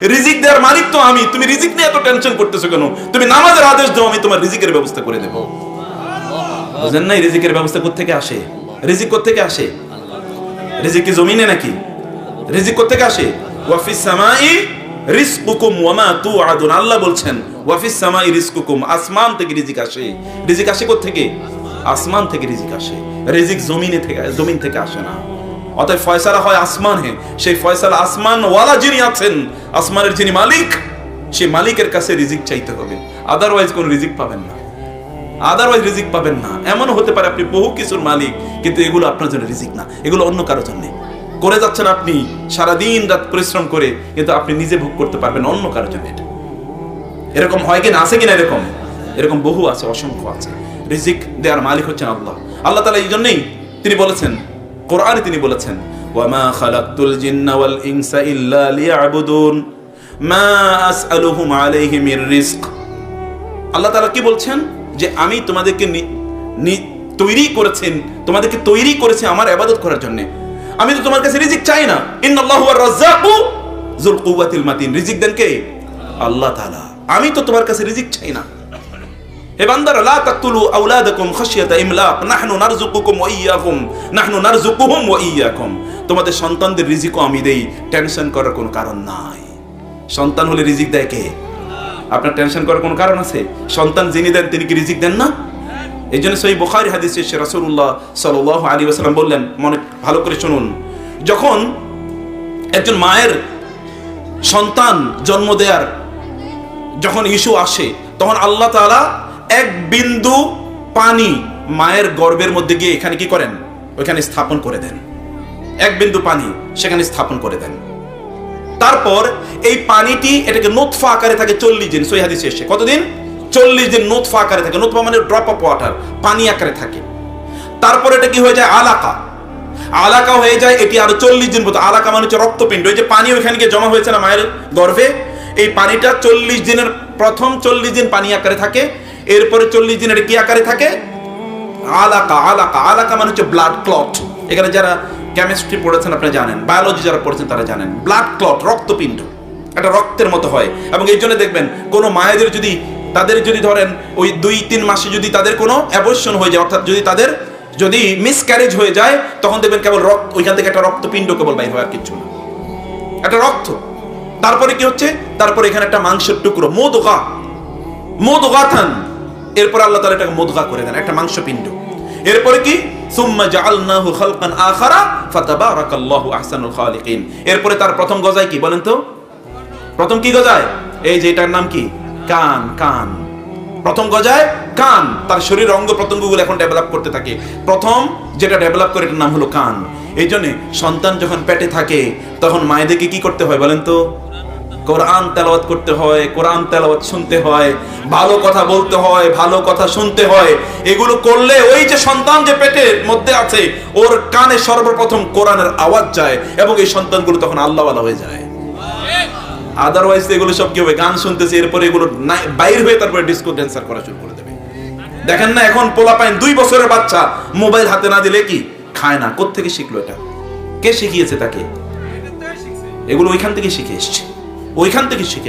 রিজিক দেওয়ার মালিক তো আমি, তুমি রিজিক নিয়ে এত টেনশন করতেছো কেন? তুমি নামাজের আদেশ দাও, আমি তোমার রিজিকের ব্যবস্থা করে দেব। বুঝেন নাই রিজিকের ব্যবস্থা কোত্থেকে আসে? রিজিক কোত্থেকে আসে? রিজিক কি জমিনে নাকি? রিজিক কোত্থেকে আসে? ওয়াফিস সামাই রিজকুকুম ওয়া মা তুআদুন। আল্লাহ বলছেন ওয়াফিস সামাই রিজকুকুম, আসমান থেকে রিজিক আসে। রিজিক আসে কোত্থেকে? আসমান থেকে রিজিক আসে। রিজিক জমিন থেকে আসে না। অতএব ফয়সালা হয় আসমানে। সেই ফয়সালা আসমান ওয়ালা যিনি আছেন, আসমানের যিনি মালিক, সেই মালিকের কাছে রিজিক চাইতে হবে। আদারওয়াইজ কোন রিজিক পাবেন না। আদারওয়াইজ রিজিক পাবেন না। এমন হতে পারে আপনি বহু কিছুর মালিক, কিন্তু এগুলো আপনার জন্য রিজিক না, এগুলো অন্য কারোর জন্য করে যাচ্ছেন। আপনি সারাদিন রাত পরিশ্রম করে, কিন্তু আপনি নিজে ভোগ করতে পারবেন অন্য কারোর জন্য। এটা এরকম হয় কিনা? আছে কিনা? এরকম বহু আছে, অসংখ্য আছে। রিজিক দেওয়ার মালিক হচ্ছেন আল্লাহ। আল্লাহ তাআলা এই জন্যই তিনি বলেছেন, কোরআনে তিনি বলেছেন, ওয়ামা খালাকতুল জিন্না ওয়াল ইনসা ইল্লা লিয়াবুদুন মা আসআলুহুম আলাইহি মির রিজক। আল্লাহ তাআলা কি বলছেন? যে আমি তোমাদেরকে তোমাদেরকে তৈরি করেছি আমার ইবাদত করার জন্য। আমি তো তোমার কাছে রিজিক চাই না। ইন্নাল্লাহু ওয়ার রাজ্জাকু যুল কুওয়াতিল মাতিন। রিজিক দেন কে? আল্লাহ তাআলা। আমি তো তোমার কাছে রিজিক চাই না। হে বান্দারা, লা তাকতুলু আওলাদাকুম খাশিয়াতা ইমলাক নাহনু নারযুকুকুম ওয়া ইয়্যাকুম নাহনু নারযুকুহুম ওয়া ইয়্যাকুম। তোমাদের সন্তানদের রিজিকও আমি দেই, টেনশন করার কোনো কারণ নাই। সন্তান হলে রিজিক দেয় কে? আপনার টেনশন করার কোনো কারণ আছে? সন্তান যিনি দেন তিনি কি রিজিক দেন না? এই জন্য সহিহ বুখারী হাদিসে রাসূলুল্লাহ সাল্লাল্লাহু আলাইহি ওয়াসাল্লাম বললেন, মনে ভালো করে শুনুন, যখন একজন মায়ের সন্তান জন্ম দেওয়ার যখন ইস্যু আসে, তখন আল্লাহ তাআলা এক বিন্দু পানি মায়ের গর্ভের মধ্যে গিয়ে এখানে কি করেন? ওইখানে স্থাপন করে দেন। এক বিন্দু পানি সেখানে স্থাপন করে দেন। তারপর এই পানিটি এটাকে নুতফা আকারে থাকে 40 দিন। সহিহ হাদিসে এসেছে কতদিন? 40 দিন নুতফা আকারে থাকে। নুতফা মানে ড্রপ অফ ওয়াটার, পানি আকারে থাকে। তারপর এটা কি হয়ে যায়? আলাকা হয়ে যায়। এটি আরো 40 দিন পর্যন্ত। আলাকা মানে হচ্ছে রক্তপিণ্ড। ওই যে পানি ওইখানে গিয়ে জমা হয়েছে না মায়ের গর্ভে, এই পানিটা 40 দিনের প্রথম 40 দিন পানি আকারে থাকে। এরপরে 40 দিন এটা কি আকারে থাকে? আলাকা মানে হচ্ছে ব্লাড ক্লট। এখানে যারা কেমিস্ট্রি পড়েছেন আপনারা জানেন, বায়োলজি যারা পড়েছেন তারা জানেন, ব্লাড ক্লট রক্তপিণ্ড, এটা রক্তের মতো হয়। এবং এই জন্য দেখবেন কোন মায়েদের যদি ধরেন ওই 2-3 মাসে যদি তাদের কোনো অ্যাবর্শন হয়ে যায়, অর্থাৎ যদি মিসক্যারেজ হয়ে যায়, তখন দেখবেন কেবল রক্ত, ওইখান থেকে একটা রক্তপিণ্ড কেবল বাইর হয়, আর কিছু না, একটা রক্ত। তারপরে কি হচ্ছে? তারপরে এখানে একটা মাংসের টুকরো, মুদগাতান। এরপর আল্লাহ তাআলা এটাকে মুদগা করে দেন, একটা মাংসপিণ্ড। এরপরে কি? সুম্মা জাআলনাহু খালকান আখারা ফাতাবারাকাল্লাহু আহসানুল খালিকিন। এরপরে তার প্রথম গজায় কি বলেন তো? প্রথম কি গজায়? এই যে এটার নাম কি? কান। প্রথম গজায় কান। তার শরীরের অঙ্গ প্রত্যঙ্গগুলো এখন ডেভেলপ করতে থাকে। প্রথম যেটা ডেভেলপ করে এটার নাম হলো কান। এই জন্য সন্তান যখন পেটে থাকে তখন মায়েদেরকে কি করতে হয় বলেন তো? কোরআন তেলাওয়াত করতে হয়, কোরআন তেলাওয়াত শুনতে হয়, ভালো কথা বলতে হয়, ভালো কথা শুনতে হয়। এগুলো করলে ওই যে সন্তান যে পেটের মধ্যে আছে, ওর কানে সর্বপ্রথম কোরআনের আওয়াজ যায়, এবং এই সন্তানগুলো তখন আল্লাহওয়ালা হয়ে যায়। আদারওয়াইজ এগুলো সব কি হবে? গান শুনতেছে, এরপরে এগুলো বাইর হয়ে তারপরে ডিস্কো ড্যান্সার করা শুরু করে দেবে। দেখেন না এখন পোলাপাইন 2 বছরের বাচ্চা মোবাইল হাতে না দিলে কি খায় না। কোত্থেকে শিখলো এটা? কে শিখিয়েছে তাকে? এগুলো ওইখান থেকে শিখে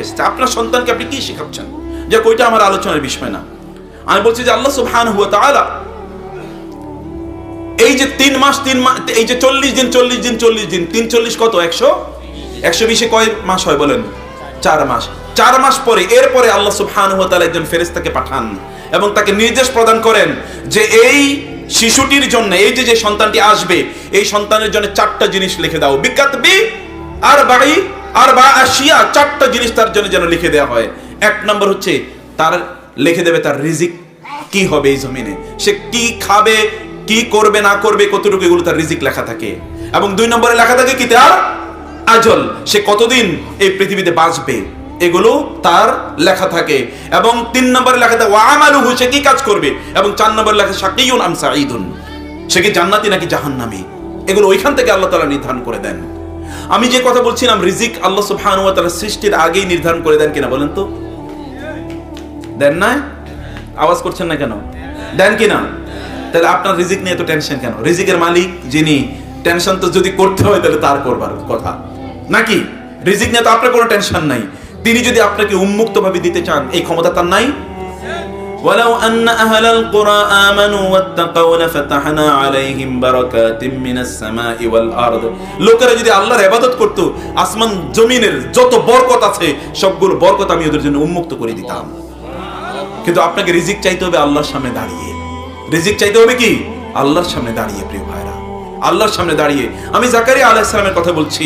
এসছে, আপনার সন্তানকে আপনি কি শেখাচ্ছেন? যে ওইটা আমার আলোচনার বিষয় না। আমি বলছি যে আল্লাহ সুবহানাহু ওয়া তাআলা এই যে 3 মাস এই যে 40 দিন 3 40 কত? 120 কয় মাস হয় বলেন? 4 মাস। 4 মাস পরে এরপরে আল্লাহ সুবহানাহু ওয়া তাআলা একজন ফেরেশতাকে পাঠান এবং তাকে নির্দেশ প্রদান করেন যে এই শিশুটির জন্য, এই যে সন্তানটি আসবে, এই সন্তানের জন্য 4টা জিনিস লিখে দাও। বিকাতবি আরবা আশিয়া, 4টা জিনিস তার জন্য যেন লিখে দেওয়া হয়। 1 নম্বর হচ্ছে তার লিখে দেবে তার রিজিক কি হবে এই জমিনে, সে কি খাবে, কি করবে না করবে, কতটুকু, এগুলো তার রিজিক লেখা থাকে। এবং 2 নম্বরে লেখা থাকে কি? তার আজল, সে কতদিন এই পৃথিবীতে বাঁচবে, এগুলো তার লেখা থাকে। এবং 3 নম্বরে লেখা থাকে ওয়া আমালুহু, সে কি কাজ করবে। এবং 4 নম্বরে লেখা শাকিয়ুন আম সাঈদুন, সে কি জান্নাতি নাকি জাহান্নামী। এগুলো ওইখান থেকে আল্লাহ তাআলা নির্ধারণ করে দেন। আমি যে কথা বলছিলাম, রিজিক আল্লাহ সুবহানাহু ওয়া তাআলা সৃষ্টির আগেই নির্ধারণ করে দেন কিনা বলেন তো? দেন না? আওয়াজ করছেন না কেন? দেন কিনা? তাহলে আপনার রিজিক নিয়ে এত টেনশন কেন? রিজিকের মালিক যিনি, টেনশন তো যদি করতে হয় তাহলে তার করবার কথা নাকি? রিজিক নিয়ে তো আপনার কোনো টেনশন নাই। তিনি যদি আপনাকে উন্মুক্ত ভাবে দিতে চান, এই ক্ষমতা তার নাই? ওয়ালাউ আন্না আহলাল কুরা আমানু ওয়াত্তাকাউ লাফাতাহনা আলাইহিম বারাকাতিম মিনাস সামাই ওয়াল আরদ। লোকেরা যদি আল্লাহর ইবাদত করত, আসমান জমিনের যত বরকত আছে সবগুলো বরকত আমি ওদের জন্য উন্মুক্ত করে দিতাম। কিন্তু আপনাকে রিজিক চাইতে হবে আল্লাহর সামনে দাঁড়িয়ে। রিজিক চাইতে হবে কি? আল্লাহর সামনে দাঁড়িয়ে। প্রিয় ভাইরা, আল্লাহর সামনে দাঁড়িয়ে। আমি জাকারিয়া আলাইহিস সালামের কথা বলছি।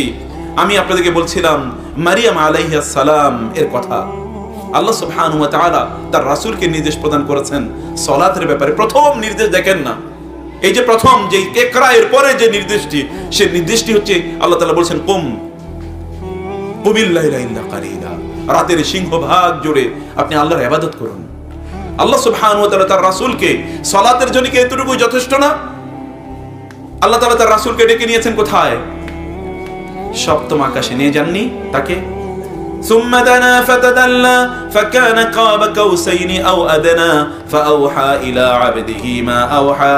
আমি আপনাদেরকে বলছিলাম মারিয়াম আলাইহিস সালাম এর কথা। আল্লাহ সুবহানাহু ওয়া তাআলা তার রাসূলকে নির্দেশ প্রদান করেছেন সালাতের ব্যাপারে। প্রথম নির্দেশ দেখেন না, এই যে প্রথম যে ইকরা এর পরে যে নির্দেশটি, সেই নির্দেশটি হচ্ছে আল্লাহ তাআলা বলেছেন কুমিল লাইলা ইল্লা কালিলা, রাতের সিংহভাগ জুড়ে আপনি আল্লাহর ইবাদত করুন। আল্লাহ সুবহানাহু ওয়া তাআলা তার রাসূলকে সালাতের জন্য কি এতটুকু যথেষ্ট না? আল্লাহ তাআলা তার রাসূলকে ডেকে নিয়েছেন কোথায়? সপ্তম আকাশে নিয়ে যাননি তাকে? সুম্মা দানা ফাতাদাল্লা ফাকানা কাবা কাউসাইনি আও আদনা ফাআওহা ইলা আবদিহি মা আওহা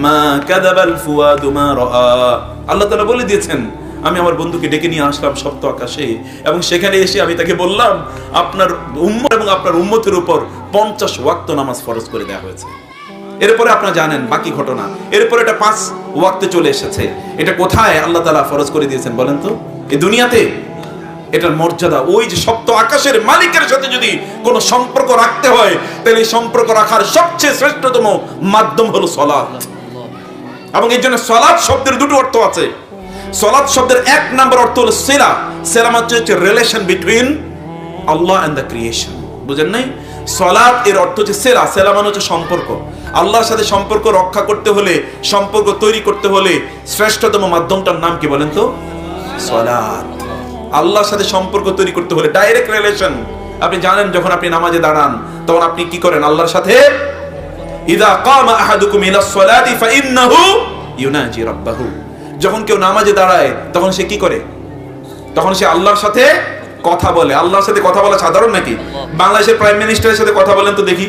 মা কাযাবাল ফুয়াদু মা রাআ। আল্লাহ তাআলা বলে দিয়েছেন, আমি আমার বন্ধুকে ডেকে নিয়ে আসলাম সপ্ত আকাশে, এবং সেখানে এসে আমি তাকে বললাম আপনার উম্মত এবং আপনার উম্মতের উপর 50 ওয়াক্ত নামাজ ফরজ করে দেওয়া হয়েছে। এরপরে আপনারা জানেন বাকি ঘটনা। এরপরে এটা 5 ওয়াক্তে চলে এসেছে। এটা কোথায় আল্লাহ তাআলা ফরজ করে দিয়েছেন বলেন তো? এই দুনিয়াতে। এটার মর্যাদা ওই যে সপ্ত আকাশের মালিকের সাথে যদি কোনো সম্পর্ক রাখতে হয়, তাহলে এই সম্পর্ক রাখার সবচেয়ে শ্রেষ্ঠতম মাধ্যম হলো সালাত। এবং এর জন্য সালাত শব্দের দুটো অর্থ আছে। সালাত শব্দের 1 নম্বর অর্থ হলো সিলা। সিলা মানে হচ্ছে relation between Allah and the creation. বুঝেন নাই? সালাত এর অর্থ হচ্ছে সিলা। সিলা মানে হচ্ছে সম্পর্ক। আল্লাহর সাথে সম্পর্ক রক্ষা করতে হলে, সম্পর্ক তৈরি করতে হলে শ্রেষ্ঠতম মাধ্যমটার নাম কি বলেন তো? সালাত। আল্লাহর সাথে সম্পর্ক তৈরি করতে হলে ডাইরেক্ট রিলেশন। আপনি জানেন যখন আপনি নামাজে দাঁড়ান তখন আপনি কি করেন? আল্লাহর সাথে ইযা কামা আহাদুকুম ইলাস সালাতি ফাইন্নাহু ইউনাজি রাব্বাহু। যখন কেউ নামাজে দাঁড়ায় তখন সে কি করে? তখন সে আল্লাহর সাথে কথা বলে। আল্লাহর সাথে কথা বলা সাধারণ নাকি? বাংলাদেশের প্রাইম মিনিস্টারের সাথে কথা বলেন তো দেখি।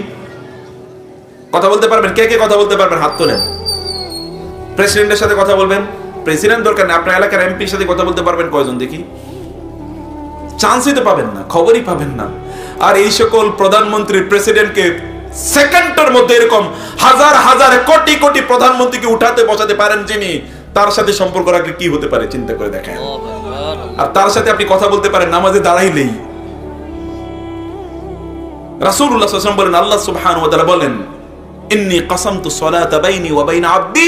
কথা বলতে পারবেন? কে কে কথা বলতে পারবেন? হাত তোলেন। প্রেসিডেন্টের সাথে কথা বলবেন? প্রেসিডেন্ট দরকার নেই, আপনার এলাকার এমপির সাথে কথা বলতে পারবেন কয়জন দেখি? চান্সই তো পাবেন না, খবরই পাবেন না। আর এই সকল প্রধানমন্ত্রী প্রেসিডেন্টকে সেকেন্ডের মধ্যে এরকম হাজার হাজার কোটি কোটি প্রধানমন্ত্রীকে উঠাতে বসাতে পারেন যিনি, তার সাথে সম্পর্ক রাখলে কি হতে পারে চিন্তা করে দেখেন। আর তার সাথে আপনি কথা বলতে পারেন নামাজে দাঁড়াইলেই। রাসূলুল্লাহ সাল্লাল্লাহু আলাইহি ওয়াসাল্লাম বলেন, আল্লাহ সুবহানাহু ওয়া তাআলা বলেন, ইন্নী কাসামতু সলাতা বাইনি ওয়া বাইনা আবদি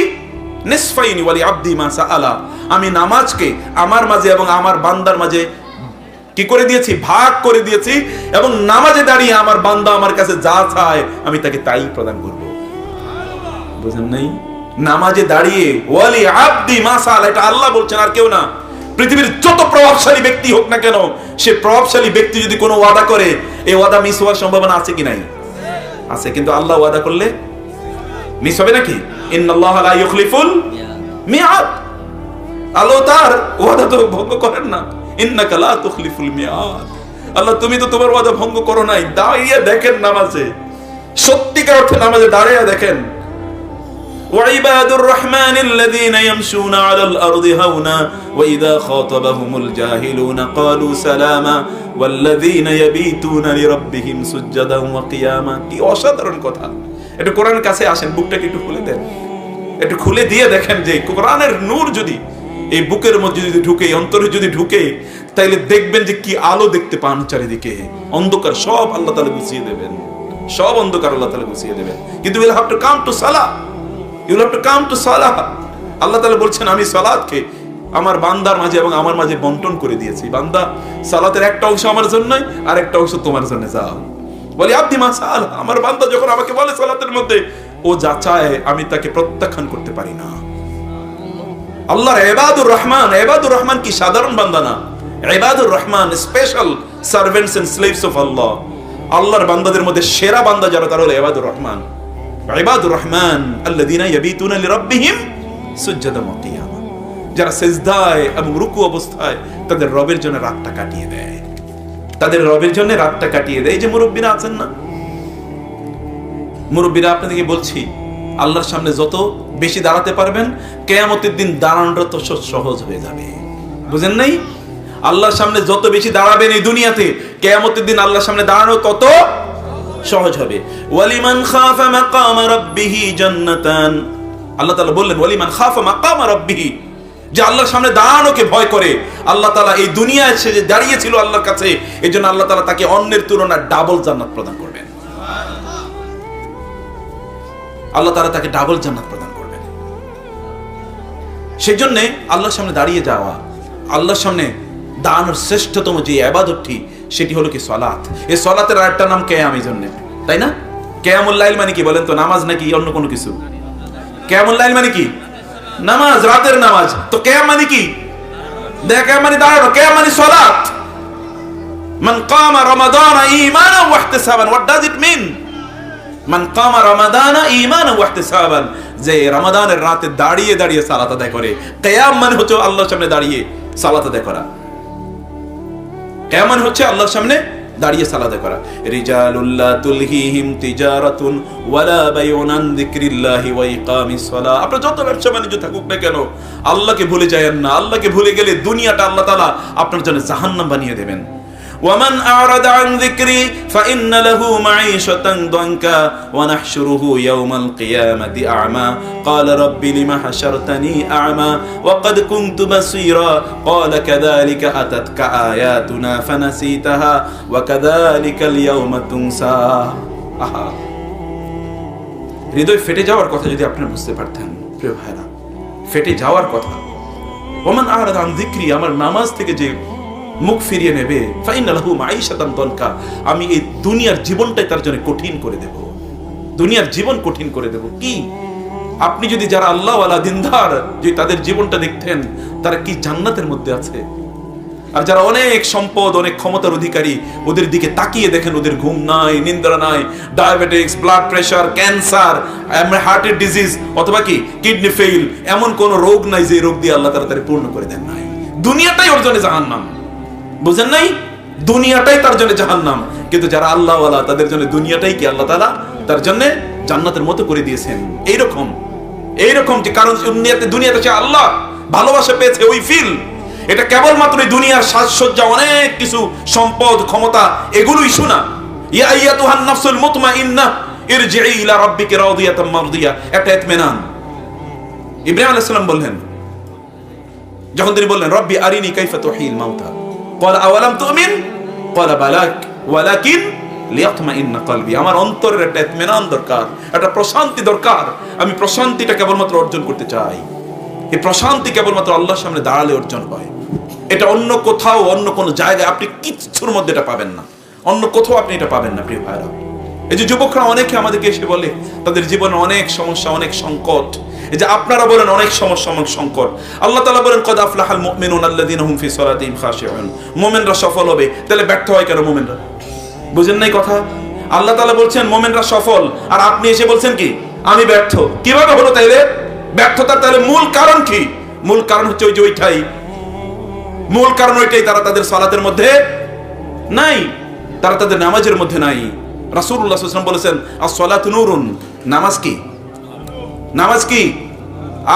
নিসফাইনি ওয়া লি আবদি মা সাআলা। আমি নামাজকে আমার মাঝে এবং আমার বান্দার মাঝে কি করে দিয়েছি? ভাগ করে দিয়েছি। এবং নামাজে দাঁড়িয়ে আমার বান্দা আমার কাছে যা চায় আমি তাকে তাই প্রদান করব। বুঝেন নাই? নামাজে দাঁড়িয়ে ওয়ালি আবদি মা সাআলা, এটা আল্লাহ বলছেন, আর কেউ না। পৃথিবীর যত প্রভাবশালী ব্যক্তি হোক না কেন, সে প্রভাবশালী ব্যক্তি যদি কোনো ওয়াদা করে, এই ওয়াদা মিস হওয়ার সম্ভাবনা আছে কি নাই? আছে। কিন্তু আল্লাহ ওয়াদা করলে মিস হবে নাকি? ইন্নাল্লাহা লা ইউখলিফুল মিআদ। আল্লাহ তার ওয়াদা তো ভঙ্গ করেন না। ইন্নাকা লা তুখলিফুল মিআদ। আল্লাহ তুমি তো তোমার ওয়াদা ভঙ্গ করো নাই। দাঁড়িয়ে দেখেন নামাজে, সত্যিকার অর্থে নামাজে দাঁড়িয়ে দেখেন। ওয়াইবাদুর রাহমানিল্লাযীনা ইয়ামশুনা আলাল আরদি হাওনা ওয়া ইযা খাতাবাহুমুল জাহিলুনা ক্বালু সালামা ওয়াল্লাযীনা ইয়াবিতুনা লিরাব্বিহিম সুজদান ওয়া কিয়ামা। কি অসাধারণ কথা! একটু কোরআনের কাছে আসেন, বুকটাকে একটু খুলে দেন, একটু খুলে দিয়ে দেখেন যে কোরআনের নূর যদি এই বুকের মধ্যে যদি ঢুকে, অন্তরে যদি ঢুকে, তাইলে দেখবেন যে কি আলো দেখতে পান চারিদিকে। অন্ধকার সব আল্লাহ তাআলা গুছিয়ে দেবেন, সব অন্ধকার আল্লাহ তাআলা গুছিয়ে দেবেন। কিন্তু will have to come to salah, you will have to come to salah. Allah তাআলা বলছেন আমি সালাতকে আমার বান্দার মাঝে এবং আমার মাঝে বন্টন করে দিয়েছি। বান্দা, সালাতের একটা অংশ আমার জন্য আর একটা অংশ তোমার জন্য। যাও বলি আব্দি মা সাআলা, আমার বান্দা যখন আমাকে বলে সালাতের মধ্যে, ও যা চায় আমি তাকে প্রত্যাখ্যান করতে পারি না। আল্লাহর ইবাদুর রহমান, ইবাদুর রহমান কি সাধারণ বান্দা না। ইবাদুর রহমান special servants and slaves of Allah. আল্লাহর বান্দাদের মধ্যে সেরা বান্দা যারা, তারা হলো ইবাদুর রহমান। ইবাদুর রহমান আল্লাযীনা ইয়াবিতুনা লিরাব্বিহিম সুজদান ওয়া কিয়ামা, যারা সিজদায় এবং রুকু অবস্থায় তাদের রবের জন্য রাতটা কাটিয়ে দেয়, তাদের রবের জন্য রাতটা কাটিয়ে দেয়। এই যে মুরব্বিরা আছেন না, মুরব্বিরা আপনাদেরকে বলছি, আল্লাহর সামনে যত বেশি দাঁড়াতে পারবেন, কিয়ামতের দিন দাঁড়ানোটা তো সহজ হয়ে যাবে। বুঝেন নাই? আল্লাহর সামনে যত বেশি দাঁড়াবেন এই দুনিয়াতে, কিয়ামতের দিন আল্লাহর সামনে দাঁড়ানো তত সহজ হবে। ওয়ালিমান খাফা মাকাম রাব্বিহি জান্নাতান, আল্লাহ তাআলা বললেন ওয়ালিমান খাফা মাকাম রাব্বিহি, যে আল্লাহর সামনে দাঁড়ানোকে ভয় করে। আল্লাহ তাআলা এই দুনিয়ায় সে যে দাঁড়িয়েছিল আল্লাহর কাছে, এজন্য আল্লাহ তাআলা তাকে অন্যের তুলনায় ডাবল জান্নাত প্রদান করবেন। আল্লাহ তাআলা তাকে ডাবল জান্নাত প্রদান করবেন। সেই জন্য আল্লাহর সামনে দাঁড়িয়ে যাওয়া, আল্লাহর সামনে দাঁড়ানোর শ্রেষ্ঠতম যে ইবাদতটি, সেটি হলো কি সালাত। এই সালাতের আরেকটা নাম কিয়াম, এই জন্য, তাই না? কিয়ামুল লাইল মানে কি বলেন তো? নামাজ নাকি অন্য কোনো কিছু? কিয়ামুল লাইল মানে কি? নামাজ, রাতের নামাজ। তো কিয়াম মানে কি? কিয়াম মানে দাঁড়ানো, কিয়াম মানে সালাত। মান কামা রমাদান ঈমানান ওয়া ইহতিসাবান, হোয়াট ডাজ ইট মিন? মান কামা রমাদান ঈমানান ওয়া ইহতিসাবান, যে রমাদানের রাতে দাঁড়িয়ে দাঁড়িয়ে সালাত আদায় করে। কিয়াম মানে হচ্ছে আল্লাহর সামনে দাঁড়িয়ে সালাত আদায় করা। কিয়াম মানে হচ্ছে আল্লাহর সামনে দাঁড়িয়ে সালাত আদায় করা। রিজালুল্লাহ তুলহিহিম তিজারাতুন ওয়ালা বাইউন আন যিকরিল্লাহি ওয়া ইকামিস সালাহ। আপনার যত ব্যবসা বাণিজ্য থাকুক না কেন, আল্লাহকে ভুলে যায়েন না। আল্লাহকে ভুলে গেলে দুনিয়াটা আল্লাহ তাআলা আপনার জন্য জাহান্নাম বানিয়ে দেবেন। ومن أعرض عن ذكري فإن له معيشة ضنكا ونحشره يوم القيامة أعمى قال رب لم حشرتني أعمى وقد كنت بصيرا قال كذلك أتتك آياتنا فنسيتها وكذلك اليوم تنسى। হৃদয় ফেটে যাওয়ার কথা যদি আপনি বুঝতে পারতেন প্রিয় ভাইরা, ফেটে যাওয়ার কথা। ওমান আ'রাদা আন যিকরি, আমার নামাজ থেকে যে মুখ ফিরিয়ে নেবে, ফাইন্না লাহু মাঈশাতান দনকা, আমি এই দুনিয়ার জীবনটাই তার জন্য কঠিন করে দেব। দুনিয়ার জীবন কঠিন করে দেব। কি আপনি যদি যারা আল্লাহ ওয়ালা দিনদার, যদি তাদের জীবনটা দেখতেন, তারা কি জান্নাতের মধ্যে আছে। আর যারা অনেক সম্পদ, অনেক ক্ষমতার অধিকারী, ওদের দিকে তাকিয়ে দেখেন, ওদের ঘুম নাই, নিদ্রা নাই, ডায়াবেটিস, ব্লাড প্রেশার, ক্যান্সার, হার্টের ডিজিজ, অথবা কি কিডনি ফেইল, এমন কোন রোগ নাই যে রোগ দিয়ে আল্লাহ তাআলা তারে পূর্ণ করে দেন নাই। দুনিয়াটাই ওর জন্য জাহান্নাম, বুঝেন নাই? দুনিয়াটাই তার জন্য জাহান্নাম। কিন্তু যারা আল্লাহ ওয়ালা, তাদের জন্য দুনিয়াটাই কি আল্লাহ তাআলা তার জন্য জান্নাতের মতো করে দিয়েছেন। এইরকম যে কারণ দুনিয়াতে সে আল্লাহ ভালোবাসা পেয়েছে, ওই ফিল, এটা কেবলমাত্র এই দুনিয়ার সাজসজ্জা, অনেক কিছু সম্পদ, ক্ষমতা, এগুলোই শোনা। ইয়া আইয়াতুহান নাফসুল মুতমাইন্নাহ ইরজিই ইলা রাব্বিকি রাদিয়াতাম মারদিয়া, একটা ইতমিনান। ইব্রাহিম আলাইহিস সালাম বললেন, যখন তিনি বললেন রব্বি আরিনি কাইফা তুহিল মাউতা ক্বালা আওয়ালাম তুমিন ক্বালা বালাক ওয়ালাকিন লিয়াতমাইন্না কলবি। আমার অন্তরের একটা ইতমিনান দরকার, একটা প্রশান্তি দরকার। আমি প্রশান্তিটা কেবলমাত্র অর্জন করতে চাই। এই প্রশান্তি কেবলমাত্র আল্লাহর সামনে দাঁড়ালে অর্জন হয়। এটা অন্য কোথাও, অন্য কোনো জায়গায় আপনি কিচ্ছুর মধ্যে এটা পাবেন না। অন্য কোথাও আপনি এটা পাবেন না প্রিয় ভাইরা। এই যে যুবকরা অনেকে আমাদেরকে এসে বলে তাদের জীবনে অনেক সমস্যা, অনেক সংকট। এই যে আপনারা বলেন অনেক সমস্যা, অনেক সংকট। আল্লাহ তাআলা বলেন কদ আফলাহাল মুমিনুন আল্লাযীনা হুম ফি সালাতিহিম খাশিউন। মুমিনরা সফল হবে। তাহলে ব্যর্থ হয় কেন মুমিনরা? বুঝেন নাই কথা? আল্লাহ তাআলা বলছেন মুমিনরা সফল, আর আপনি এসে বলছেন কি আমি ব্যর্থ। কিভাবে হলো তাইলে? ব্যর্থতার তাহলে মূল কারণ কি? মূল কারণ হচ্ছে ওই যে ওইটাই, মূল কারণ ওইটাই, তারা তাদের সালাতের মধ্যে নাই, তারা তাদের নামাজের মধ্যে নাই। রাসূলুল্লাহ সাল্লাল্লাহু আলাইহি ওয়াসাল্লাম বলেছেন আস-সালাতু নূরুন, নামাজ কি? নামাজ কি?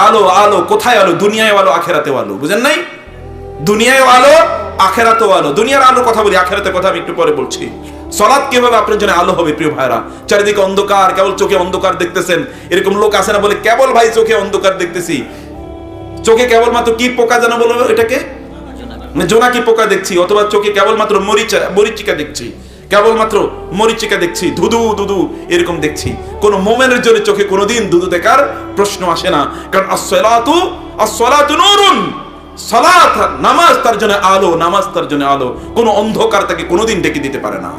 আলো। আলো কোথায় আলো? দুনিয়ায় আলো, আখিরাতেও আলো। বুঝেন নাই? দুনিয়ায় আলো, আখিরাতেও আলো। দুনিয়ার আলো কথা বলি, আখিরাতের কথা আমি একটু পরে বলছি। সালাত কিভাবে আপনার জন্য আলো হবে প্রিয় ভাইরা? চারিদিকে অন্ধকার, কেবল চোখে অন্ধকার দেখতেছেন। এরকম লোক আছে না বলে কেবল ভাই চোখে অন্ধকার দেখতেছি। চোখে কেবলমাত্র কি পোকা যেন বলো এটাকে, জোনাকি পোকা দেখছি, অথবা চোখে কেবলমাত্র মরিচিকা দেখছি, কেবলমাত্র মরিচিকা দেখছি, ধুধু এরকম দেখছি। কোন মোমেনের জন্য চোখে কোনোদিন ধুধু দেখার প্রশ্ন আসে না। কারণ as-salatu নূরুন, সালাত নামাজ তার জন্য আলো, নামাজ তার জন্য আলো। কোন অন্ধকার তাকে কোনোদিন ডেকে দিতে পারে না।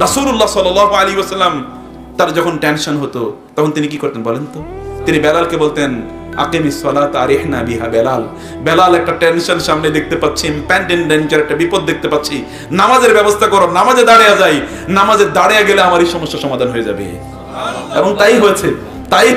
রাসূলুল্লাহ সাল্লাল্লাহু আলাইহি ওয়াসাল্লাম তার যখন টেনশন হতো তখন তিনি কি করতেন বলেন তো? তিনি বেলালকে বলতেন আকিমিস সালাত আরিহনা বিহা। বেলাল একটা টেনশন সামনে দেখতে পাচ্ছি, ইম্প্যান্ডেন্ট ডেঞ্জার, একটা বিপদ দেখতে পাচ্ছি, নামাজের ব্যবস্থা করো, নামাজে দাঁড়িয়ে যাই, নামাজে দাঁড়িয়ে গেলে আমার এই সমস্যা সমাধান হয়ে যাবে। এবং তাই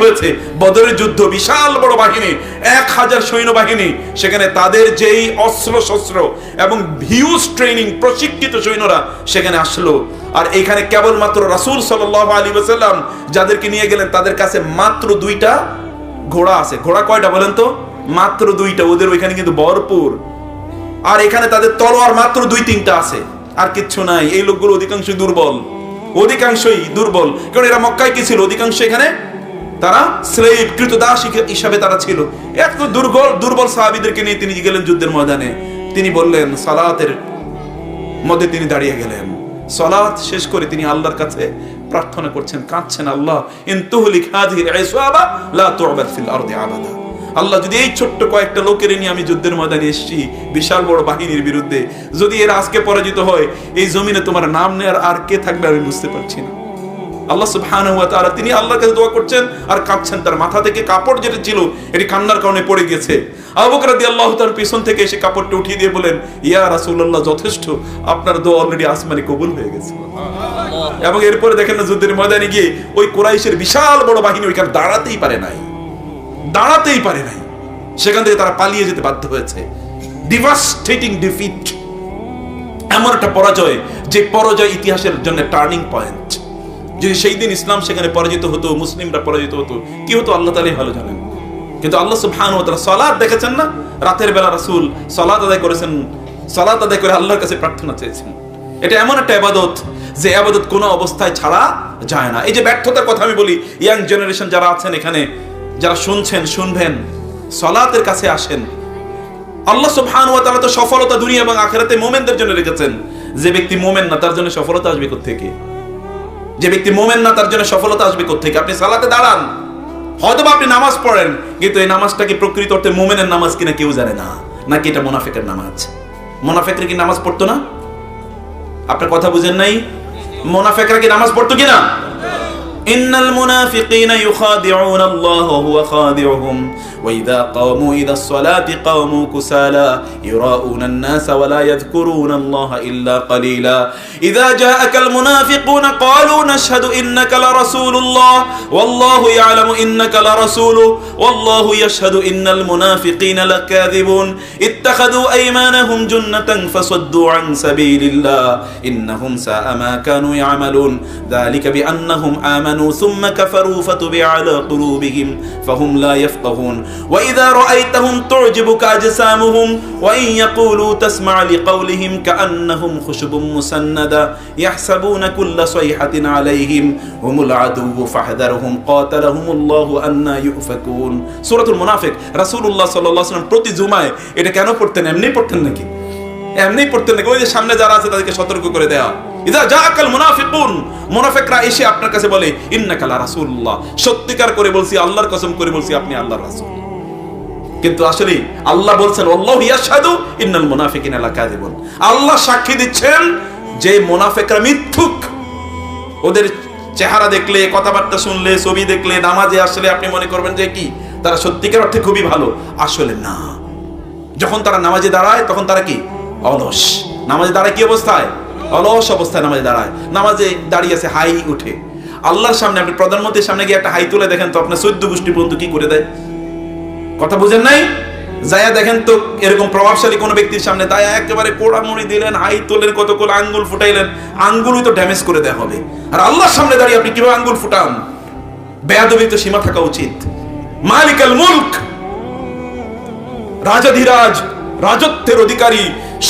হয়েছে। বদরের যুদ্ধ, বিশাল বড় বাহিনী, 1000 সৈন্যবাহিনী, সেখানে তাদের যেই অস্ত্র শস্ত্র এবং হিউজ ট্রেনিং প্রশিক্ষিত সৈন্যরা সেখানে আসলো। আর এখানে কেবলমাত্র রাসূল সাল্লাল্লাহু আলাইহি ওয়াসাল্লাম যাদেরকে নিয়ে গেলেন তাদের কাছে মাত্র 2টা ঘোড়া আছে। ঘোড়া কয়টা বলেন তো? মাত্র 2টা। ওদের ওইখানে কিন্তু ভরপুর আর এখানে তাদের তলোয়ার মাত্র 2-3টা আছে, আর কিচ্ছু নাই। এই লোকগুলো অধিকাংশই দুর্বল, কারণ এরা মক্কায় কি ছিল, অধিকাংশ এখানে তারা স্লেভ, কৃতদাস হিসাবে তারা ছিল। এত দুর্বল সাহাবীদেরকে নিয়ে তিনি গেলেন যুদ্ধের ময়দানে। তিনি বললেন, সালাতের মধ্যে তিনি দাঁড়িয়ে গেলেন, সালাত শেষ করে তিনি আল্লাহর কাছে প্রার্থনা করছেন, কাঁদছেন, আল্লাহ ইন তুহলিক হাযিহিল ইসওয়াবা লা তু'বাদ ফিল আরদি আবাদা। আল্লাহ, যদি এই ছোট্ট কয়েকটা লোকের নিয়ে আমি যুদ্ধের ময়দানে এসেছি বিশাল বড় বাহিনীর বিরুদ্ধে, যদি এরা আজকে পরাজিত হয়, এই জমিনে তোমার নাম নেয়ার আর কে থাকবে আমি বুঝতে পারছি না। আল্লাহ সুবহানাহু ওয়া তাআলা, তিনি আল্লাহর কাছে দোয়া করছেন আর কাঁদছেন। তার মাথা থেকে কাপড় যেটা ছিল এটি কান্নার কারণে পড়ে গেছে। আবু বকর রাদিয়াল্লাহু তাআলা পিছন থেকে এসে কাপড়টা উঠিয়ে দিয়ে বলেন, ইয়া রাসূলুল্লাহ, যথেষ্ট, আপনার দোয়া অলরেডি আসমানে কবুল হয়ে গেছে। এবং এরপরে দেখেন না, যুদ্ধের ময়দানে গিয়ে ওই কুরাইশের বিশাল বড় বাহিনী ওইখানে দাঁড়াতেই পারে নাই। সেখান থেকে তারা পালিয়ে যেতে বাধ্য হয়েছে। ডিভাস্টেটিং ডিফিট, এমন একটা পরাজয় যে পরাজয় ইতিহাসের জন্য টার্নিং পয়েন্ট। যদি সেই দিন ইসলাম সেখানে পরাজিত হতো, মুসলিমরা পরাজিত হতো, কি হতো আল্লাহ তাআলাই ভালো জানেন। কিন্তু আল্লাহ সুবহানাহু ওয়া তাআলা সালাত দেখেছেন না, রাতের বেলা রাসূল সালাত আদায় করেছেন, সালাত আদায় করে আল্লাহর কাছে প্রার্থনা চেয়েছেন। এটা এমন একটা ইবাদত যে ইবাদত কোনো অবস্থায় ছাড়া যায় না। এই যে ব্যর্থতার কথা আমি বলি, ইয়াং জেনারেশন যারা আছেন এখানে, যারা শুনবেন, সালাতের কাছে আসেন। আল্লাহ সুবহানাহু ওয়া তাআলা তো সফলতা দুনিয়া এবং আখিরাতে মুমিনদের জন্য রেখেছেন। যে ব্যক্তি মুমিন না, তার জন্য সফলতা আসবে কোত্থেকে? আপনি সালাতে দাঁড়ান, হয়তো আপনি নামাজ পড়েন, কিন্তু এই নামাজটা কি প্রকৃত অর্থে মুমিনের নামাজ কিনা কেউ জানে না, নাকি এটা মুনাফিকের নামাজ। মুনাফিকরা কি নামাজ পড়তো না? আপনার কথা বুঝেন নাই? মুনাফিকরা কি নামাজ পড়তো কিনা? ইন্নাল মুনাফিকিনা ইউখাদিউনা আল্লাহ ওয়া হুয়া খাদিউহুম ওয়া ইযা কামু ইলাস সালাতি কামু কুসালা ইউরাউনা আন-নাসা ওয়া লা ইয়াযকুরুনা আল্লাহ ইল্লা কালিলা ইযা জাআকাল মুনাফিকুনা ক্বালু নাশহাদু ইন্নাকা লা রাসূলুল্লাহ ওয়াল্লাহু ইয়ালামু ইন্নাকা লা রাসূলুহু ওয়াল্লাহু ইয়াশহাদু ইন্নাল মুনাফিকিনা লাকাযিবুন ইত্তাখাযু আইমানাহুম জুন্নাতান ফাসাদ্দু আন সাবিলিল্লাহ ইন্নাহুম সাআ মা কানু ইয়ামালুন যালিকা বিআন্নাহুম আমানু ثم كفروا فتبع على قلوبهم فهم لا يفقهون وإذا رأيتهم تعجبك أجسامهم وإن يقولوا تسمع لقولهم كأنهم خشب مسندة يحسبون كل صيحة عليهم هم العدو فاحذرهم قاتلهم الله أنى يؤفكون সূরাতুল মুনাফিক রাসূলুল্লাহ সাল্লাল্লাহু আলাইহি ওয়াসাল্লাম প্রতি জুমায় এটা কেন পড়তেন? এমনি পড়তেন নাকি? ওই যে সামনে যারা আছে তাদেরকে সতর্ক করে দেয়া। ইযা জাআকাল মুনাফিকুন, মুনাফিকরা এসে আপনার কাছে বলে ইন্নাকা লা রাসূলুল্লাহ, সত্যিকার করে বলছি, আল্লাহর কসম করে বলছি আপনি আল্লাহর রাসূল। কিন্তু আসলে আল্লাহ বলছেন আল্লাহু ইয়াশহাদু ইন্নাল মুনাফিকিনা লাকাযিবুন, আল্লাহ সাক্ষী দিচ্ছেন যে মুনাফিকরা মিথ্যুক। ওদের চেহারা দেখলে, কথাবার্তা শুনলে, ছবি দেখলে, নামাজে আসলে আপনি মনে করবেন যে কি তারা সত্যিকার অর্থে খুবই ভালো, আসলে না। যখন তারা নামাজে দাঁড়ায় তখন তারা কি অলস। নামাজে দাঁড়ায় কি অবস্থায়? অলস অবস্থায় নামাজে দাঁড়ায়। নামাজে দাঁড়িয়ে আছে, হাই উঠে। আল্লাহর সামনে, আপনি প্রধানমন্ত্রীর সামনে গিয়ে একটা হাই তুলে দেখেন তো আপনার 14 গোষ্ঠী পর্যন্ত কি করে দেয়। কথা বুঝেন নাই? যায়া দেখেন তো এরকম প্রভাবশালী কোন ব্যক্তির সামনে তাই একেবারে কোড়ামুড়ি দিলেন, হাই তোলেন, কতগুলো আঙ্গুল ফুটাইলেন, আঙ্গুলই তো ড্যামেজ করে দেওয়া হবে। আর আল্লাহর সামনে দাঁড়িয়ে আপনি কিভাবে আঙ্গুল ফুটান? বেয়াদবির তো সীমা থাকা উচিত। মালিকাল মুলক, রাজাধিরাজ, রাজত্বের অধিকারী,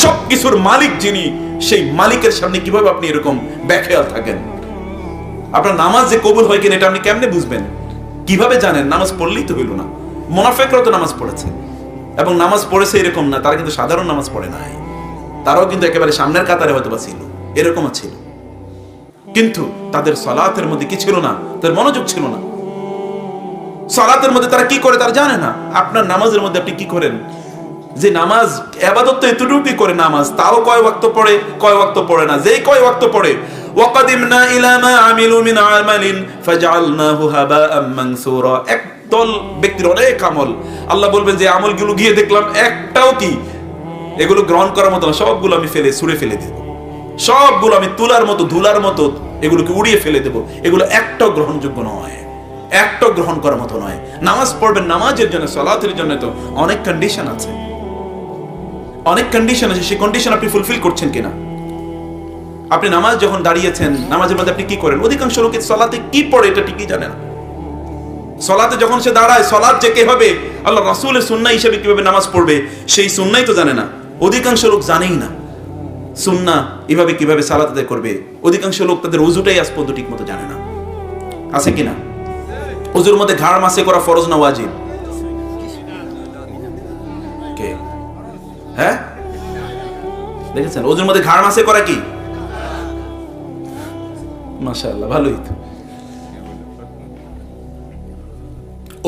সবকিছুর মালিক যিনি, সেই মালিকের সামনে কিভাবে আপনি এরকম বেখেয়াল থাকেন? আপনার নামাজ যে কবুল হয় কিনা এটা আপনি কেমনে বুঝবেন? কিভাবে জানেন? নামাজ পড়লেই তো হইল না। মুনাফিকরা তো নামাজ পড়েছে, এবং নামাজ পড়েছে এরকম না তারা কিন্তু সাধারণ নামাজ পড়ে নাই, তারাও কিন্তু একেবারে সামনের কাতারে হয়তো বা ছিল, এরকমও ছিল। কিন্তু তাদের সালাতের মধ্যে কি ছিল না? তাদের মনোযোগ ছিল না। সালাতের মধ্যে তারা কি করে তারা জানে না। আপনার নামাজের মধ্যে আপনি কি করেন? যে নামাজ ইবাদত তো এতটুকুই করে, নামাজ তাও কয় ওয়াক্ত পড়ে, কয় ওয়াক্ত পড়ে না। যেই কয় ওয়াক্ত পড়ে, ওয়াকাদিমনা ইলা মা আমিলু মিন আমালিন ফাজআলনাহু হাবাআম মানসুরা, একদল ব্যক্তির অনেক আমল, আল্লাহ বলবেন যে আমলগুলো গিয়ে দেখলাম একটাও কি এগুলো গ্রহণ করার মতো না, সবগুলো আমি ছুঁড়ে ফেলে দেব, সবগুলো আমি তুলার মতো, ধুলার মতো এগুলোকে উড়িয়ে ফেলে দেব, এগুলো একটাও গ্রহণযোগ্য নয়, একটাও গ্রহণ করার মতো নয়। নামাজ পড়বেন, নামাজের জন্য, সালাতের জন্য তো অনেক কন্ডিশন আছে, অনেক কন্ডিশন আছে। সেই কন্ডিশন আপনি ফুলফিল করছেন কিনা? আপনি নামাজ যখন দাঁড়িয়েছেন, নামাজের মধ্যে আপনি কি করেন? অধিকাংশ লোক সালাতে কি পড়ে এটা ঠিকই জানে না। সালাতে যখন সে দাঁড়ায়, সালাত যে কিভাবে আল্লাহ রাসূলের সুন্নাহ হিসেবে কিভাবে নামাজ পড়বে সেই সুন্নাহই তো জানে না। অধিকাংশ লোক জানেই না সুন্নাহ এভাবে কিভাবে সালাত আদায় করবে। অধিকাংশ লোক তাদের ওযুটাই আজ পর্যন্ত ঠিক মতো জানে না। আছে কিনা? ওযুর মধ্যে ঘাড় মাসে করা ফরজ না ওয়াজিব? কে? হ্যাঁ, দেখেছেন ওযুর মধ্যে ঘাড় মাসে করা কি? মাশাআল্লাহ, ভালোই তো।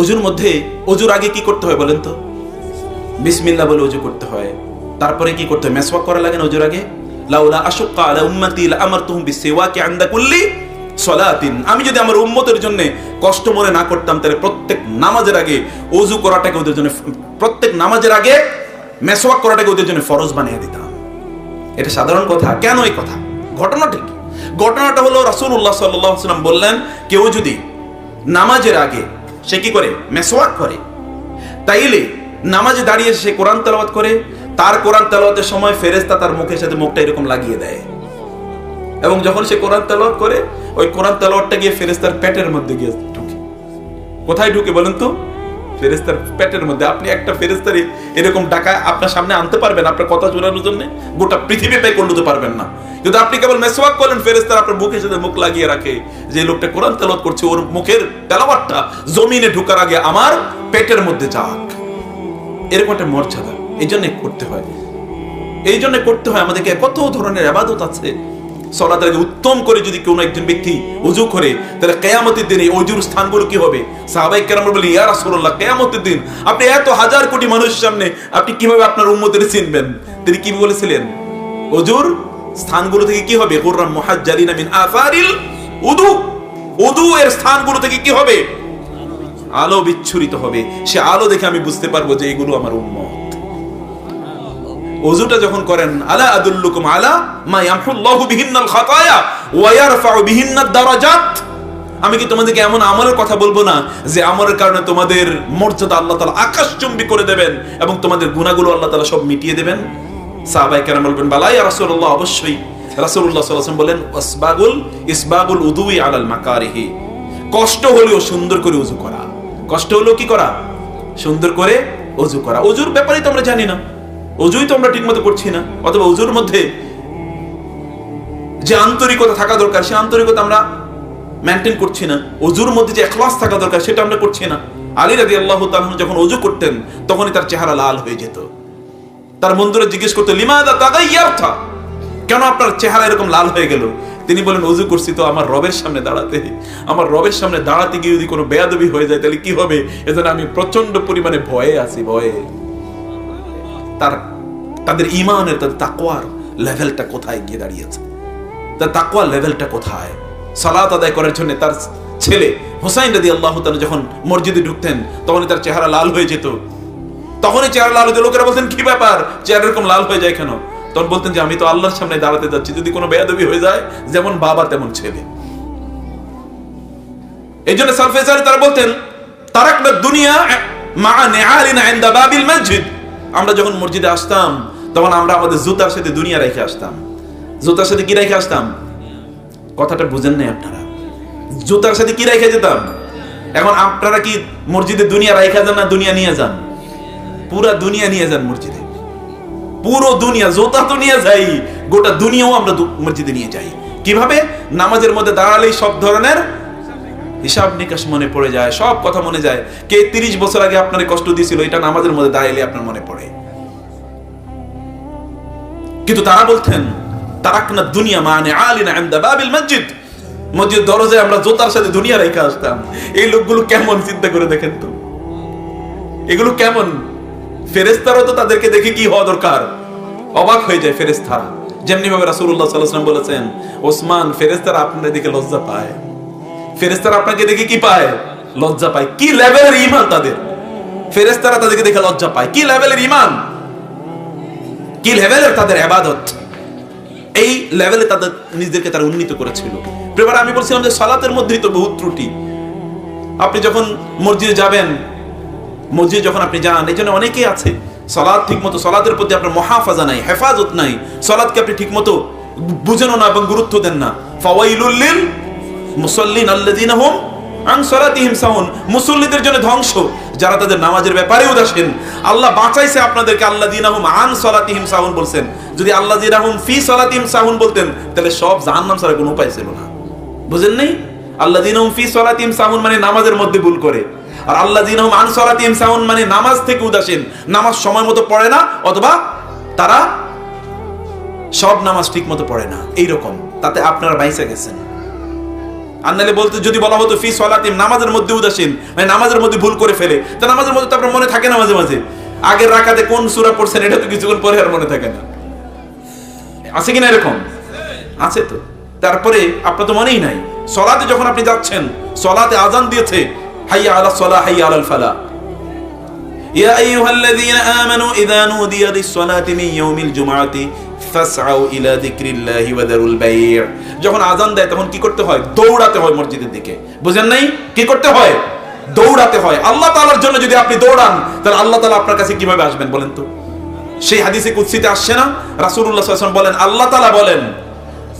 ওযুর মধ্যে ওযুর আগে কি করতে হয় বলেন তো? বিসমিল্লাহ বলে ওযু করতে হয়। তারপরে কি করতে হয়? মেসওয়াক করা লাগে না ওযুর আগে? লাউলা আশুক্কা আলা উম্মতি লাআমারতুহুম বিসওয়াকি ইনদা কুল্লি সালাতিন। আমি যদি আমার উম্মতের জন্য কষ্ট মনে না করতাম তাহলে প্রত্যেক নামাজের আগে ওযু করাটাকে ওদের জন্য, প্রত্যেক নামাজের আগে মেসওয়াক করাটাকে ওদের জন্য ফরজ বানিয়ে দিতাম। এটা সাধারণ কথা। কেন এই কথা? ঘটনাটা কি? ঘটনাটা হলো রাসূলুল্লাহ সাল্লাল্লাহু আলাইহি ওয়াসাল্লাম বললেন, কেউ যদি নামাজের আগে সে কি করে? মেসওয়াক করে, তাইলে নামাজে দাঁড়িয়ে সে কোরআন তেলাওয়াত করে, তার কোরআন তেলাওয়াতের সময় ফেরেশতা তার মুখের সাথে মুখটা এরকম লাগিয়ে দেয়, এবং যখন সে কোরআন তেলাওয়াত করে ওই কোরআন তেলাওয়াতটা গিয়ে ফেরেশতার পেটের মধ্যে গিয়ে ঢুকে। কোথায় ঢুকে বলেন তো? ফেরেশতার পেটের মধ্যে। আপনি একটা ফেরেশতারে এরকম ডাকা আপনার সামনে আনতে পারবেন আপনার কথা শোনানোর জন্য? গোটা পৃথিবী পাই করতে পারবেন না। কিন্তু আপনি কেবল মেসওয়াক করেন, ফেরেশতারা আপনার মুখের সাথে মুখ লাগিয়ে রাখে, যে লোকটা কোরআন তেলাওয়াত করছে ওর মুখের তেলাওয়াতটা জমিনে ঢোকার আগে আমার পেটের মধ্যে যাক। এরকম একটা মর্যাদা এই জন্য করতে হয়। এই জন্য করতে হয়। আমাদেরকে কত ধরনের ইবাদত আছে। সালাতের আগে উত্তম করে যদি কোনো একজন ব্যক্তি ওযু করে, তাহলে কিয়ামতের দিনে ওযুর স্থানগুলো কি হবে? সাহাবায়ে কেরাম বলেন, ইয়া রাসূলুল্লাহ, কিয়ামতের দিন আপনি এত হাজার কোটি মানুষের সামনে আপনি কিভাবে আপনার উম্মতের চিনবেন? তিনি কি বলেছিলেন? ওযুর স্থানগুলো থেকে কি হবে? কুররাম মুহাজ্জালিনা মিন আসারিল উযু। ওযু এর স্থানগুলো থেকে কি হবে? আলো বিচ্ছুরিত হবে। সে আলো দেখে আমি বুঝতে পারবো যে এগুলো আমার উম্মত। ওযুটা যখন করেন, আলা আদুল্লুকুম আলা মা ইয়ামহুল্লাহু বিহিন্নাল খাতায়া ওয়া ইয়ারফাউ বিহিন্নাদ দারাজাত। আমি কি তোমাদেরকে এমন আমলের কথা বলবো না যে আমলের কারণে তোমাদের মর্যাদা আল্লাহ তাআলা আকাশচুম্বী করে দেবেন এবং তোমাদের গুনাহগুলো আল্লাহ তাআলা সব মিটিয়ে দেবেন? সাহাবায়ে কেরাম বলবেন, বালা ইয়া রাসূলুল্লাহ, অবশ্যই। রাসূলুল্লাহ সাল্লাল্লাহু আলাইহি ওয়াসাল্লাম বলেন, ইসবাগুল উদুই আলাল মাকারিহি। কষ্ট হলেও সুন্দর করে ওযু করা। কষ্ট হলেও কি করা? সুন্দর করে ওযু করা। ওযুর ব্যাপারেই তো আমরা জানি না, ওযুই তো আমরা ঠিকমতো করছি না, অথবা ওযুর মধ্যে যে আন্তরিকতা থাকা দরকার সে আন্তরিকতা আমরা মেইনটেইন করছি না। ওযুর মধ্যে যে ইখলাস থাকা দরকার সেটা আমরা করছি না। আলী রাদিয়াল্লাহু তাআলা যখন ওযু করতেন তখনই তার চেহারা লাল হয়ে যেত। তার বন্ধুরা জিজ্ঞেস করতো, লিমাযা তাগায়্যারতা, কেন আপনার চেহারা এরকম লাল হয়ে গেল? তিনি বলেন, ওযু করছি তো আমার রবের সামনে দাঁড়াতে। আমার রবের সামনে দাঁড়াতে গিয়ে যদি কোনো বেয়াদবি হয়ে যায় তাহলে কি হবে? এজন্য আমি প্রচন্ড পরিমাণে ভয়ে আছি, ভয়ে। তাদের ঈমানের, তাদের তাকওয়ার লেভেলটা কোথায় গিয়ে দাঁড়িয়েছে? তার তাকওয়ার লেভেলটা কোথায়? সালাত আদায় করার জন্য তার ছেলে হুসাইন রাদিয়াল্লাহু তাআলা যখন মসজিদে ঢুকতেন তখনই তার চেহারা লাল হয়ে যেত। তখনই চেহারা লাল হয়ে, লোকেরা বলতেন, কি ব্যাপার, চেহারা এরকম লাল হয়ে যায় কেন? তখন বলতেন যে আমি তো আল্লাহর সামনে দাঁড়াতে যাচ্ছি, যদি কোনো বেয়াদবি হয়ে যায় যেমন বাবা তেমন ছেলে। এই জন্য সালফে সালেহ তারা বলতেন, তারাকনা দুনিয়া মা নিআলিনা ইনদা বাবিল মসজিদ। আমরা যখন মসজিদে আসতাম তখন আমরা আমাদের জুতার সাথে দুনিয়া রেখে আসতাম। জুতার সাথে কি রেখে আসতাম? কথাটা বুঝেন নাই আপনারা? জুতার সাথে কি রেখে যেতাম? এখন আপনারা কি মসজিদে দুনিয়া রেখে যান না দুনিয়া নিয়ে যান? পুরা দুনিয়া নিয়ে যান মসজিদে। পুরো দুনিয়া, জুতা তো নিয়ে যাই, গোটা দুনিয়াও আমরা মসজিদে নিয়ে যাই। কিভাবে? নামাজের মধ্যে দাঁড়ালেই সব ধরনের হিসাব নিকাশ মনে পড়ে যায়, সব কথা মনে যায়। কে 30 বছর আগে আপনার কষ্ট দিয়েছিল এটা নামাজের মধ্যে দাঁড়াইলে আপনার মনে পড়ে। কিন্তু তারা বলতেন, তারাকনা দুনিয়া মানে আলিনা ইনদা বাবিল মসজিদ। মসজিদ দরজায় আমরা জুতার সাথে দুনিয়া রেখে আসতাম। এই লোকগুলো কেমন, চিন্তা করে দেখেন তো, এগুলো কেমন? ফেরেশতারা তো তাদেরকে দেখে কি হওয়া দরকার? অবাক হয়ে যায় ফেরেশতারা। যেমনি ভাবে রাসূলুল্লাহ সাল্লাল্লাহু আলাইহি ওয়াসাল্লাম বলেছেন, ওসমান, ফেরেশতারা আপনাদের দিকে লজ্জা পায়। ফেরেশতারা আপনাকে দেখে কি পায়? লজ্জা পায়। কি লেভেলের ঈমান তাদের! ফেরেশতারা তাদেরকে দেখে লজ্জা পায়। কি লেভেলের ঈমান, কি লেভেলের তাদের ইবাদত! এই লেভেলে তাদের নিজেদেরকে তারা উন্নীত করেছিল। এবার আমি বলছিলাম যে সালাতের মধ্যেই তো বহুত ত্রুটি। আপনি যখন মসজিদে যাবেন, মসজিদ যখন আপনি যান, এই জন্য অনেকেই আছে সালাত ঠিক মতো, সালাতের প্রতি আপনার মুহাফাজা নাই, হেফাজত নাই, সালাতকে আপনি ঠিক মতো বুঝেন না এবং গুরুত্ব দেন না। ফাওয়াইলুল লিল মুসাল্লিন আল্লাযীনা হুম আন সালাতিহিম সাহুন। মুসল্লিদের জন্য ধ্বংস, যারা তাদের নামাজের ব্যাপারে উদাসীন, আল্লাহ বাঁচাইছে আপনাদেরকে। আল্লাযীনাহুম আন সালাতিহিম সাহুন বলছেন। যদি আল্লাযীনাহুম ফি সালাতিহিম সাহুন বলতেন তাহলে সব জাহান্নাম ছাড়া কোনো উপায় ছিল না। বুঝেন নাই? আল্লাযীনাহুম ফি সালাতিহিম সাহুন মানে নামাজের মধ্যে ভুল করে, আর আল্লাযীনাহুম আন সালাতিহিম সাহুন মানে নামাজ থেকে উদাসীন, নামাজ সময় মতো পড়ে না, অথবা তারা সব নামাজ ঠিক মতো পড়ে না, এইরকম। তাতে আপনারা বাইসে গেছেন। আর নাহলে বলতে যদি বলা হতো ফি সালাতিহিম, নামাজের মধ্যে উদাসীন মানে নামাজের মধ্যে ভুল করে ফেলে, তা নামাজের মধ্যে তো আপনার মনে থাকে না মাঝে মাঝে, আগের রাকাতে কোন সূরা পড়ছেন এটা তো কিছুক্ষণ পরে আর মনে থাকে না। আছে কিনা এরকম? আছে তো। তারপরে আপনার তো মনেই নাই। সালাতে যখন আপনি যাচ্ছেন, সালাতে আযান দিয়েছে হাইয়া আলাস সালাহ হাইয়া আলাল ফালাহ, ইয়া আইয়ুহাল্লাযীনা আমানু ইযা নুদিয়া লিস-সালাতি মিন ইয়াউমিল জুমআতি ফাসআউ ইলা যিকরিল্লাহি ওয়া যারুল বাই'। যখন আযান দেয় তখন কি করতে হয়? দৌড়াতে হয় মসজিদের দিকে। বুঝেন নাই? কি করতে হয়? দৌড়াতে হয়। আল্লাহ তাআলার জন্য যদি আপনি দৌড়ান তাহলে আল্লাহ তাআলা আপনার কাছে কিভাবে আসবেন বলেন তো? সেই হাদিসে কুদসিতে আসছে না, রাসূলুল্লাহ সাল্লাল্লাহু আলাইহি ওয়াসাল্লাম বলেন, আল্লাহ তাআলা বলেন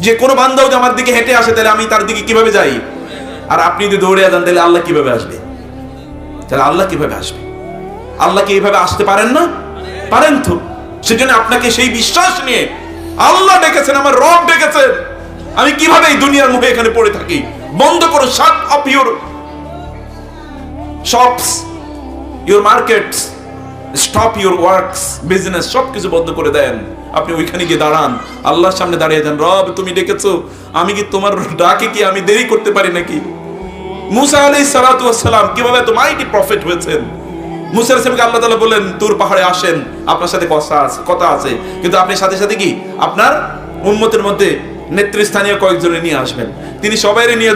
যে কোন বান্দা যদি আমার দিকে হেঁটে আসে তাহলে আমি তার দিকে কিভাবে যাই, আর আপনি যদি দৌড়ে যান তাহলে আল্লাহ কিভাবে আসবে? তাহলে আল্লাহ কিভাবে আসবে? আল্লাহ কি এইভাবে আসতে পারেন না? পারেন তো। সেজন্য আপনাকে সেই বিশ্বাস নিয়ে আল্লাহ ডেকেছেন, আমার রব ডেকেছেন। আমি কিভাবে এই দুনিয়ার মুখে এখানে পড়ে থাকি? বন্ধ করো শাট of your shops, your markets, stop your works, business, সবকিছু বন্ধ করে দেন। আপনি ওইখানে গিয়ে দাঁড়ান, আল্লাহর সামনে দাঁড়িয়ে যান। রব তুমি ডেকেছো, আমি কি তোমার ডাকে কি আমি দেরি করতে পারি নাকি? মুসা আলাইহিস সালাতু ওয়াস সালাম কিভাবে এত মাইটি প্রফেট হয়েছেন। মুসা আলাইহিস সালামকে আল্লাহ তাআলা বলেন তুর পাহাড়ে আসেন, আপনার সাথে কথা আছে, কিন্তু আপনি সাথে সাথে কি আপনার উম্মতের মধ্যে নেতৃস্থানীয় কয়েকজনে নিয়ে আসবেন। তিনি সবাইরে নিয়ে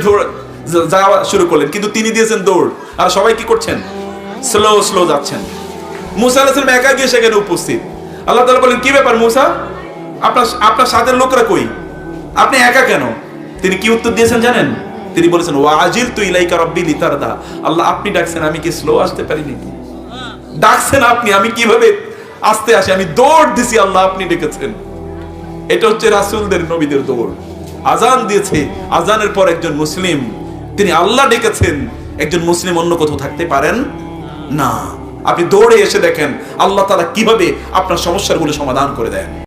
যাওয়া শুরু করলেন, কিন্তু তিনি দিয়েছেন দৌড়, আর সবাই কি করছেন? স্লো স্লো যাচ্ছেন। মুসা আলাইহিস সালাম একা গিয়ে সেখানে উপস্থিত। আল্লাহ তাআলা বলেন কি ব্যাপার মুসা, আপনার সাথে লোকরা কই, আপনি একা কেন? তিনি কি উত্তর দিয়েছেন জানেন? তিনি বলেছেন ওয়া আজিলতু ইলাইকা রাব্বি লিতারদা। আল্লাহ আপনি ডাকছেন, আমি কি স্লো আসতে পারি নাকি? ডাকছেন আপনি, আমি কিভাবে আসতে আসি? আমি দৌড় দিছি, আল্লাহ আপনি ডেকেছেন। এটা হচ্ছে রাসূলদের নবীদের দৌড়। আজান দিয়েছে, আজানের পর একজন মুসলিম, তিনি আল্লাহ ডেকেছেন। একজন মুসলিম অন্য কোথাও থাকতে পারেন না। আপনি দৌড়ে এসে দেখেন আল্লাহ তাআলা কিভাবে আপনার সমস্যাগুলো সমাধান করে দেন।